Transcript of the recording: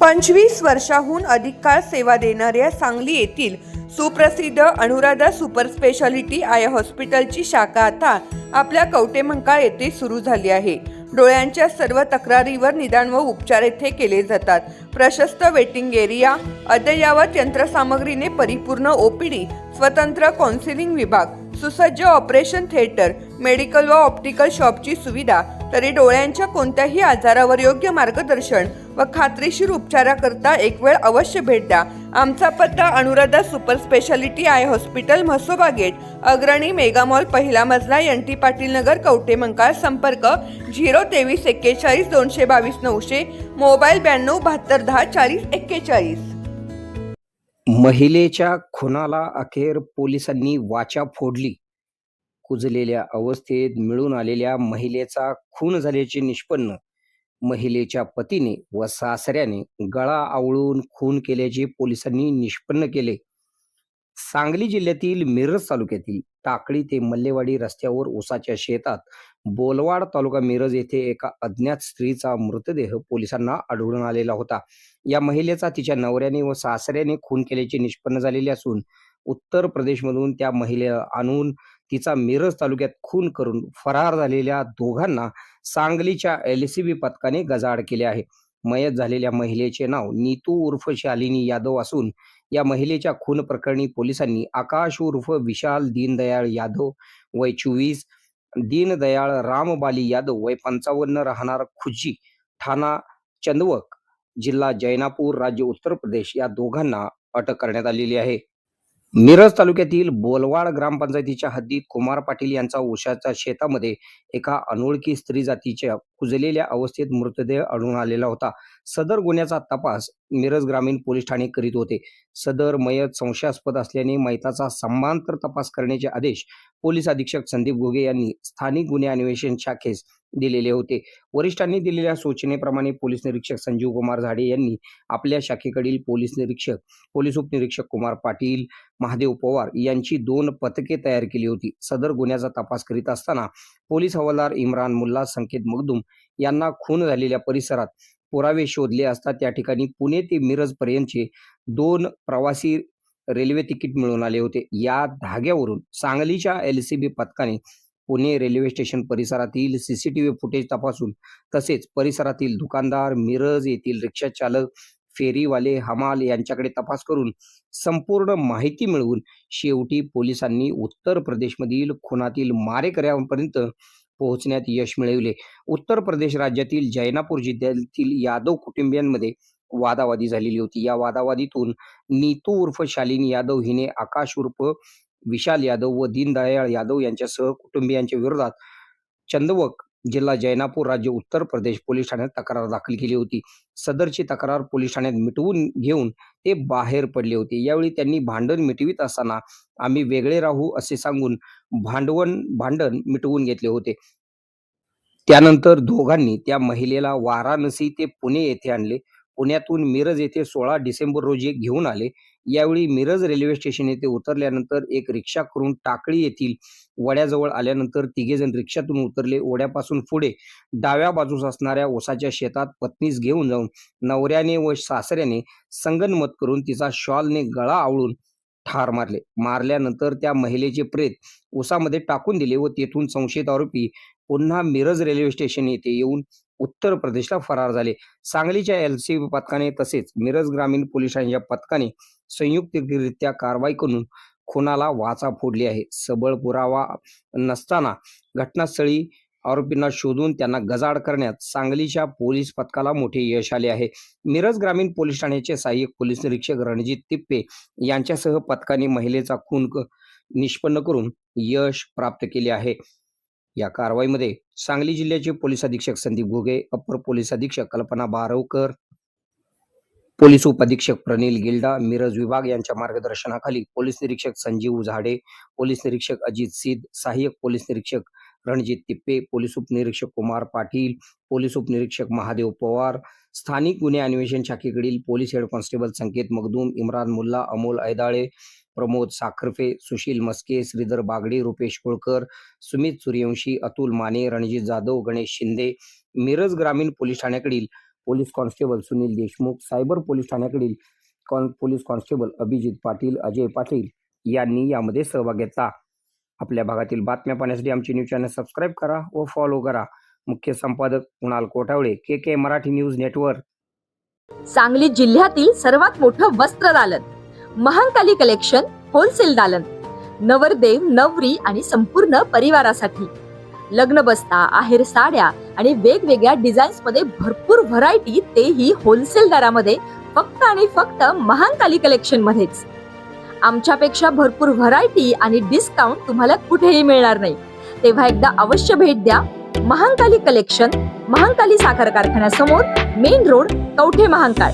25 वर्षाहून अधिक काळ सेवा देणाऱ्या सांगली येथील सुप्रसिद्ध अनुराधा सुपर स्पेशालिटी आय हॉस्पिटलची शाखा आता आपल्या कवटेमंकाळ येथे सुरू झाली आहे. डोळ्यांच्या सर्व तक्रारीवर निदान व उपचार येथे केले जातात. प्रशस्त वेटिंग एरिया, अद्ययावत यंत्रसामग्रीने परिपूर्ण ओपीडी, स्वतंत्र काउन्सिलिंग विभाग, सुसज्ज ऑपरेशन थिएटर, मेडिकल व ऑप्टिकल शॉपची सुविधा, तरी डोळ्यांच्या कोणत्याही आजारावर योग्य मार्गदर्शन व खात्रीशीर उपचाराकरता एक वेळ अवश्य भेट द्या. आमचा पत्ता Anuradha super speciality eye hospital, Mhasoba gate, Agrani mega mall, पहिला मजला, NT पाटील नगर, कवटेमंकाळ. संपर्क 023 41 222 900, मोबाईल 92 72 10 40 41. महिलेच्या खुनाला अखेर पोलिसांनी वाचा फोडली. कुजलेल्या अवस्थेत मिळून आलेल्या महिलेचा खून झाल्याचे निष्पन्न. महिलेच्या पतीने व सासऱ्याने गळा आवळून खून केल्याचे पोलिसांनी निष्पन्न केले. सांगली जिल्ह्यातील मिरज तालुक्यातील टाकळी ते मल्लेवाडी रस्त्यावर ऊसाच्या शेतात बोलवाड तालुका मिरज येथे एका अज्ञात स्त्रीचा मृतदेह पोलिसांना आढळून आलेला होता. या महिलेचा तिच्या नवऱ्याने व सासऱ्याने खून केल्याचे निष्पन्न झालेले असून उत्तर प्रदेशमधून त्या महिलेला आणून तिचा मिरज तालुक्यात खून करून फरार झालेल्या दोघांना सांगलीच्या LCB पथकाने गजाआड केले आहे. मयत झालेल्या महिलेचे नाव नीतू उर्फ शालिनी यादव असून या महिलेच्या खून प्रकरणी पोलिसांनी आकाश उर्फ विशाल दीनदयाळ यादव वय 24, दीनदयाळ रामबाली यादव वय 55 राहणार खुज्जी, ठाणा चंदवक, जिल्हा जैनापूर, राज्य उत्तर प्रदेश या दोघांना अटक करण्यात आलेली आहे. मिरज तालुक्यातील बोलवाड ग्रामपंचायतीच्या हद्दीत कुमार पाटील यांचा ऊसाच्या शेतामध्ये एका अनोळखी स्त्री जातीच्या कुजलेल्या अवस्थेत मृतदेह आढळून आलेला होता. सदर गुन्ह्याचा तपास मिरज ग्रामीण पोलीस ठाणे करीत होते. सदर मयत संशयास्पद असल्याने मयताचा समांतर तपास करण्याचे आदेश पोलीस अधीक्षक संदीप घुगे यांनी स्थानिक गुन्हे अन्वेषण शाखेस दिलेले होते. वरिष्ठांनी दिलेल्या सूचनेप्रमाणे पोलीस निरीक्षक संजीव कुमार झाडे यांनी आपल्या शाखेकडील पोलीस उपनिरीक्षक कुमार पाटील, महादेव पवार यांची 2 पथके तयार केली होती. सदर गुन्ह्याचा तपास करीत असताना पोलीस हवालदार इम्रान मुल्ला, संकेत मखदूम यांना खून झालेल्या परिसरात पुरावे शोधले असता त्या ठिकाणी पुणे ते मिरज पर्यंतचे 2 प्रवासी रेल्वे तिकीट मिळून आले होते. या धाग्यावरून सांगलीच्या LCB पथकाने पुणे रेल्वे स्टेशन परिसरातील CCTV फुटेज तपासून तसेच परिसरातील दुकानदार, मिरज येथील रिक्षा चालक, फेरीवाले, हमाल यांच्याकडे तपास करून संपूर्ण माहिती मिळवून शेवटी पोलिसांनी उत्तर प्रदेशमधील खुनातील मारेकऱ्यांपर्यंत पोहोचण्यात यश मिळवले. उत्तर प्रदेश राज्यातील जैनापूर जिल्ह्यातील यादव कुटुंबियांमध्ये वादावादी झालेली होती. या वादावादीतून नीतू उर्फ शालिनी यादव हिने आकाश उर्फ विशाल यादव व दीनदयाळ यादव यांच्यासह कुटुंबियांच्या विरोधात चंदवक, जिल्हा जैनापूर, राज्य उत्तर प्रदेश पोलीस ठाण्यात तक्रार दाखल केली होती. सदरची तक्रार पोलीस ठाण्यात मिटवून घेऊन ते बाहेर पडले होते. यावेळी त्यांनी भांडण मिटवीत असताना आम्ही वेगळे राहू असे सांगून भांडण मिटवून घेतले होते. त्यानंतर दोघांनी त्या महिलेला वाराणसी ते पुणे येथे आणले. पुण्यातून मिरज येथे 16 डिसेंबर रोजी घेऊन आले. यावेळी मिरज रेल्वे स्टेशन येथे उतरल्यानंतर एक रिक्षा करून टाकळी येथील वड्याजवळ आल्यानंतर तिघेजण रिक्षातून उतरले. वड्यापासून पुढे डाव्या बाजूस असणाऱ्या ऊसाच्या शेतात पत्नीस घेऊन जाऊन नवऱ्याने व सासऱ्याने संगनमत करून तिचा शॉलने गळा आवळून ठार मारले. मारल्यानंतर त्या महिलेचे प्रेत ऊसामध्ये टाकून दिले व तेथून संशयित आरोपी पुन्हा मिरज रेल्वे स्टेशन येथे येऊन उत्तर प्रदेशला फरार झाले. सांगलीच्या LCB पथकाने तसेच मिरज ग्रामीण पोलिसांच्या पथकाने संयुक्तरित्या कारवाई करून खुनाला वाचा फोडली आहे. सबळ पुरावा नसताना घटनास्थळी आरोपींना शोधून त्यांना गजाआड करण्यात सांगलीच्या पोलीस पथकाला मोठे यश आले आहे. मिरज ग्रामीण पोलीस ठाण्याचे सहाय्यक पोलीस निरीक्षक रणजित तिप्पे यांच्यासह पथकाने महिलेचा खून निष्पन्न करून यश प्राप्त केले आहे. या कारवाईमध्ये सांगली जिल्ह्याचे पोलीस अधीक्षक संदीप घुगे, अप्पर पोलीस अधीक्षक कल्पना बारवकर, पोलीस उपअधीक्षक प्रनिल गिल्डा, मिरज विभाग यांच्या मार्गदर्शनाखाली पोलीस निरीक्षक संजीव झाडे, पोलीस निरीक्षक अजित सिद्ध, सहाय्यक पोलीस निरीक्षक रणजित तिप्पे, पोलीस उपनिरीक्षक कुमार पाटील, पोलीस उपनिरीक्षक महादेव पवार, स्थानिक गुन्हे अन्वेषण शाखेकडील police head constable Sanket Makhdoom, Imran Mulla, Amol Aidale, Pramod Sakharfe, Sushil Maske, Shridhar Bagdi, Rupesh Kolkar, Sumit Suryavanshi, Atul Mane, Ranjit Jadhav, Ganesh Shinde, Miraj ग्रामीण पोलीस ठाण्याकडील police constable Sunil Deshmukh, cyber police ठाण्याकडील पोलीस कॉन्स्टेबल अभिजित पाटील, अजय पाटील यांनी यामध्ये सहभाग घेतला. आपल्या भागातील बातम्या पाहण्यासाठी आमचे न्यूज चॅनल सबस्क्राईब करा व फॉलो करा. मुख्य संपादक Kunal Kothawale, KK Marathi news network. Sangli जिल्ह्यातील सर्वात मोठं वस्त्र दालन महांकाली कलेक्शन होलसेल दालन. नवरदेव, नवरी आणि संपूर्ण परिवारासाठी लग्न बस्ता, आहेर साड्या आणि वेगवेगळ्या डिझाईन्स मध्ये भरपूर व्हरायटी, तेही होलसेल दरामध्ये, फक्त आणि फक्त महांकाली कलेक्शन मध्येच. आमच्यापेक्षा भरपूर व्हरायटी आणि डिस्काउंट तुम्हाला कुठेही मिळणार नाही. तेव्हा एकदा अवश्य भेट द्या. महांकाली कलेक्शन, महांकाली साखर कारखान्यासमोर, मेन रोड, कवठे महांकाळ.